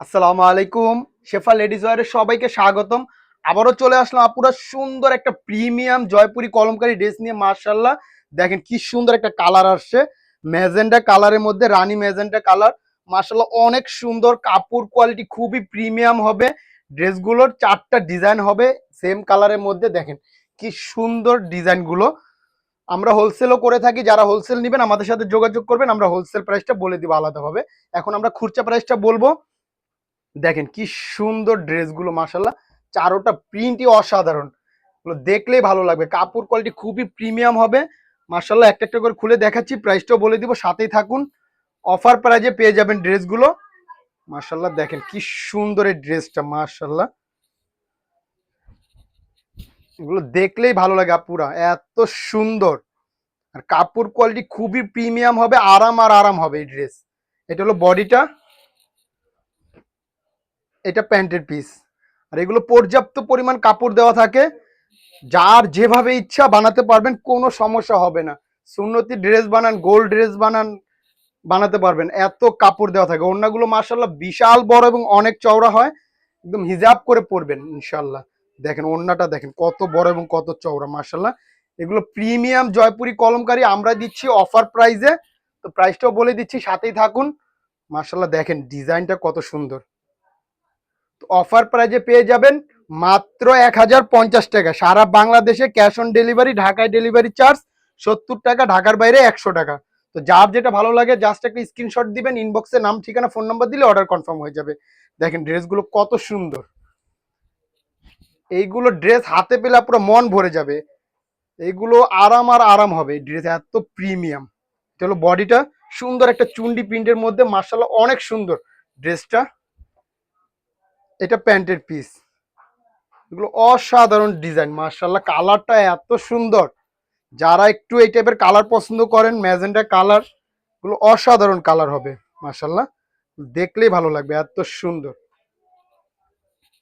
আসসালামু আলাইকুম। শেফা লেডিস ওয়্যারে সবাইকে স্বাগতম। আবারও চলে আসলাম আপুরা সুন্দর একটা প্রিমিয়াম জয়পুরি কলমকারী ড্রেস নিয়ে। মাশাআল্লাহ দেখেন কি সুন্দর একটা কালার আসছে, ম্যাজেন্টা কালারের মধ্যে, রানী ম্যাজেন্টা কালার। মাশাআল্লাহ অনেক সুন্দর, কাপড় কোয়ালিটি খুবই প্রিমিয়াম হবে। ড্রেসগুলোর 4টা ডিজাইন হবে সেম কালারের মধ্যে। দেখেন কি সুন্দর ডিজাইনগুলো। আমরা হোলসেলও করে থাকি, যারা হোলসেল নেবেন আমাদের সাথে যোগাযোগ করবেন, আমরা হোলসেল প্রাইসটা বলে দিব আলাদাভাবে। এখন আমরা খুচরা প্রাইসটা বলবো। দেখেন কি সুন্দর ড্রেসগুলো, মাশাআল্লাহ চারোটা প্রিন্টই অসাধারণ, এগুলো দেখলেই ভালো লাগবে। কাপড় কোয়ালিটি খুবই প্রিমিয়াম হবে। মাশাআল্লাহ একটা একটা করে খুলে দেখাচ্ছি, প্রাইসটাও বলে দিব, সাথেই থাকুন। অফার প্রাইজে পেয়ে যাবেন ড্রেসগুলো। মাশাআল্লাহ দেখেন কি সুন্দর এই ড্রেসটা, মাশাআল্লাহ এগুলো দেখলেই ভালো লাগে আপুরা, এত সুন্দর। আর কাপড় কোয়ালিটি খুবই প্রিমিয়াম হবে, আরাম আর আরাম হবে এই ড্রেস। এটা হলো বডিটা, এটা প্যান্টের পিস। আর এগুলো পর্যাপ্ত পরিমাণ কাপড় দেওয়া থাকে, যার যেভাবে ইচ্ছা বানাতে পারবেন, কোনো সমস্যা হবে না। সুন্নতি ড্রেস বানান, গোল্ড ড্রেস বানান, বানাতে পারবেন, এত কাপড় দেওয়া থাকে। ওড়নাগুলো মাশাআল্লাহ বিশাল বড় এবং অনেক চওড়া হয়, একদম হিজাব করে পরবেন ইনশাআল্লাহ। দেখেন ওড়নাটা দেখেন কত বড় এবং কত চওড়া, মাশাআল্লাহ। এগুলো প্রিমিয়াম জয়পুরি কলমকারী আমরা দিচ্ছি অফার প্রাইজে, তো প্রাইসটাও বলে দিচ্ছি, সাথেই থাকুন। মাশাআল্লাহ দেখেন ডিজাইনটা কত সুন্দর। অফার প্রাইজে পেয়ে যাবেন মাত্র 1050 টাকা, সারা বাংলাদেশে ক্যাশ অন ডেলিভারি, ঢাকায় ডেলিভারি চার্জ 70 টাকা, ঢাকার বাইরে 100 টাকা। তো যার যেটা ভালো লাগে জাস্ট একটা স্ক্রিনশট দিবেন, ইনবক্সে নাম ঠিকানা ফোন নাম্বার দিলে অর্ডার কনফার্ম হয়ে যাবে। দেখেন ড্রেসগুলো কত সুন্দর, এইগুলো ড্রেস হাতে পেলে পুরো মন ভরে যাবে। এইগুলো আরাম আর আরাম হবে, এই ড্রেস এত প্রিমিয়াম। এটা হলো বডিটা, সুন্দর একটা চুন্ডি প্রিন্টের মধ্যে, মার্শাল্লাহ অনেক সুন্দর ড্রেসটা। এটা প্যান্টের পিস, এগুলো অসাধারণ ডিজাইন, মার্শাল্লাহ কালারটা এত সুন্দর। যারা একটু এই টাইপের কালার পছন্দ করেন, ম্যাজেন্টা কালার, এগুলো অসাধারণ কালার হবে, মার্শাল্লাহ দেখলেই ভালো লাগবে, এত সুন্দর।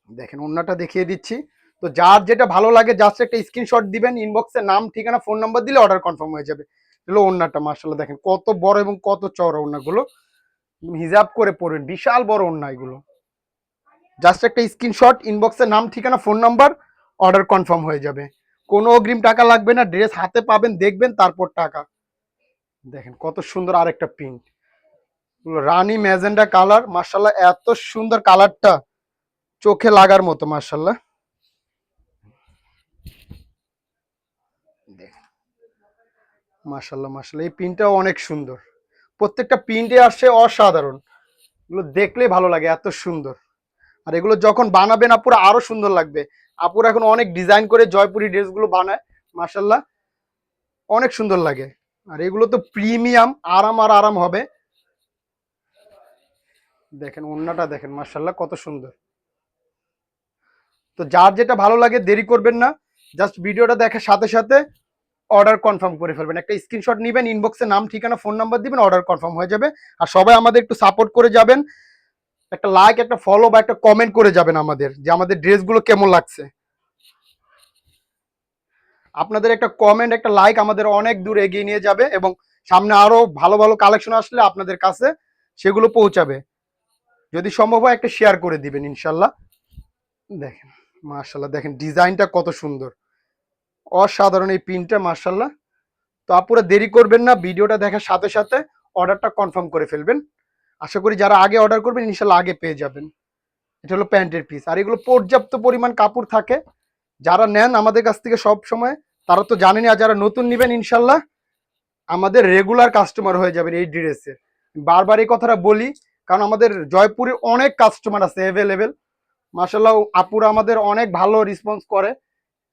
দেখেন ওন্নাটা দেখিয়ে দিচ্ছি। তো যার যেটা ভালো লাগে জাস্ট একটা স্ক্রিনশট দিবেন, ইনবক্সে নাম ঠিকানা ফোন নাম্বার দিলে অর্ডার কনফার্ম হয়ে যাবে। এগুলো ওন্নাটা, মার্শাল্লাহ দেখেন কত বড় এবং কত চওড়া ওন্নাগুলো, হিজাব করে পড়বেন, বিশাল বড় ওন্না এগুলো। জাস্ট একটা স্ক্রিনশট, ইনবক্সে নাম ঠিকানা ফোন নাম্বার, অর্ডার কনফার্ম হয়ে যাবে। কোনো অগ্রিম টাকা লাগবে না, ড্রেস হাতে পাবেন, দেখবেন, তারপর টাকা। দেখেন কত সুন্দর আরেকটা প্রিন্ট, রানী ম্যাজেন্ডা কালার, মার্শাল্লাহ এত সুন্দর কালারটা, চোখে লাগার মতো, মার্শাল্লাহ। মার্শাল্লাহ মার্শাল্লাহ এই প্রিন্টটাও অনেক সুন্দর, প্রত্যেকটা প্রিন্টে আসছে অসাধারণ, এগুলো দেখলে ভালো লাগে, এত সুন্দর। আর এগুলো যখন বানাবেন আপুরা আরো সুন্দর লাগবে। আপুরা এখন অনেক ডিজাইন করে জয়পুরি ড্রেসগুলো বানায়, মার্শাল্লাহ অনেক সুন্দর লাগে। আর এগুলো তো প্রিমিয়াম, আরাম আর আরাম হবে। দেখেন ওন্নাটা দেখেন, মার্শাল্লাহ কত সুন্দর। তো যার যেটা ভালো লাগে দেরি করবেন না, জাস্ট ভিডিওটা দেখার সাথে সাথে অর্ডার কনফার্ম করে ফেলবেন। একটা স্ক্রিনশট নেবেন, ইনবক্সে নাম ঠিকানা ফোন নাম্বার দিবেন, অর্ডার কনফার্ম হয়ে যাবে। আর সবাই আমাদের একটু সাপোর্ট করে যাবেন, একটা লাইক, একটা ফলো বা একটা কমেন্ট করে যাবেন আমাদের, যে আমাদের ড্রেসগুলো কেমন লাগছে। আপনাদের একটা কমেন্ট, একটা লাইক আমাদের অনেক দূর এগিয়ে নিয়ে যাবে, এবং সামনে আরো ভালো ভালো কালেকশন আসলে আপনাদের কাছে সেগুলো পৌঁছাবে। যদি সম্ভব হয় একটা শেয়ার করে দিবেন ইনশাল্লাহ। দেখেন মার্শাল্লাহ দেখেন ডিজাইনটা কত সুন্দর, অসাধারণ এই প্রিন্টটা, মার্শাল্লাহ। তো আপুরা দেরি করবেন না, ভিডিওটা দেখার সাথে সাথে অর্ডারটা কনফার্ম করে ফেলবেন। আশা করি যারা আগে অর্ডার করবেন ইনশাল্লাহ আগে পেয়ে যাবেন। এটা হলো প্যান্টের পিস। আর এগুলো পর্যাপ্ত পরিমাণ কাপড় থাকে, যারা নেন আমাদের কাছ থেকে সব সময় তারা তো জানেনই, আর যারা নতুন নেবেন ইনশাল্লাহ আমাদের রেগুলার কাস্টমার হয়ে যাবেন এই ড্রেসের। বারবার এই কথাটা বলি, কারণ আমাদের জয়পুরে অনেক কাস্টমার আছে অ্যাভেলেবেল, মার্শাল্লাহ আপুরা আমাদের অনেক ভালো রেসপন্স করে,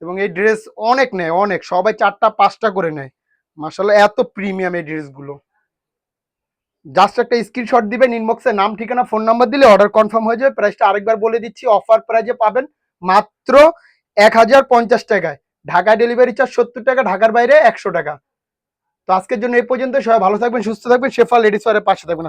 এবং এই ড্রেস অনেক নেয়, অনেক, সবাই 4টা 5টা করে নেয়, মার্শাল্লাহ এত প্রিমিয়াম এই ড্রেসগুলো। জাস্ট একটা স্ক্রিনশট দিবেন, ইনবক্সে নাম ঠিকানা ফোন নাম্বার দিলে অর্ডার কনফার্ম হয়ে যাবে। প্রাইসটা আরেকবার বলে দিচ্ছি, অফার প্রাইজে পাবেন মাত্র 1050 টাকায়, ঢাকায় ডেলিভারি চার্জ 70 টাকা, ঢাকার বাইরে 100 টাকা। তো আজকের জন্য এই পর্যন্ত, সবাই ভালো থাকবেন, সুস্থ থাকবেন, শেফা লেডিস ওয়্যারের পাশে থাকবেন।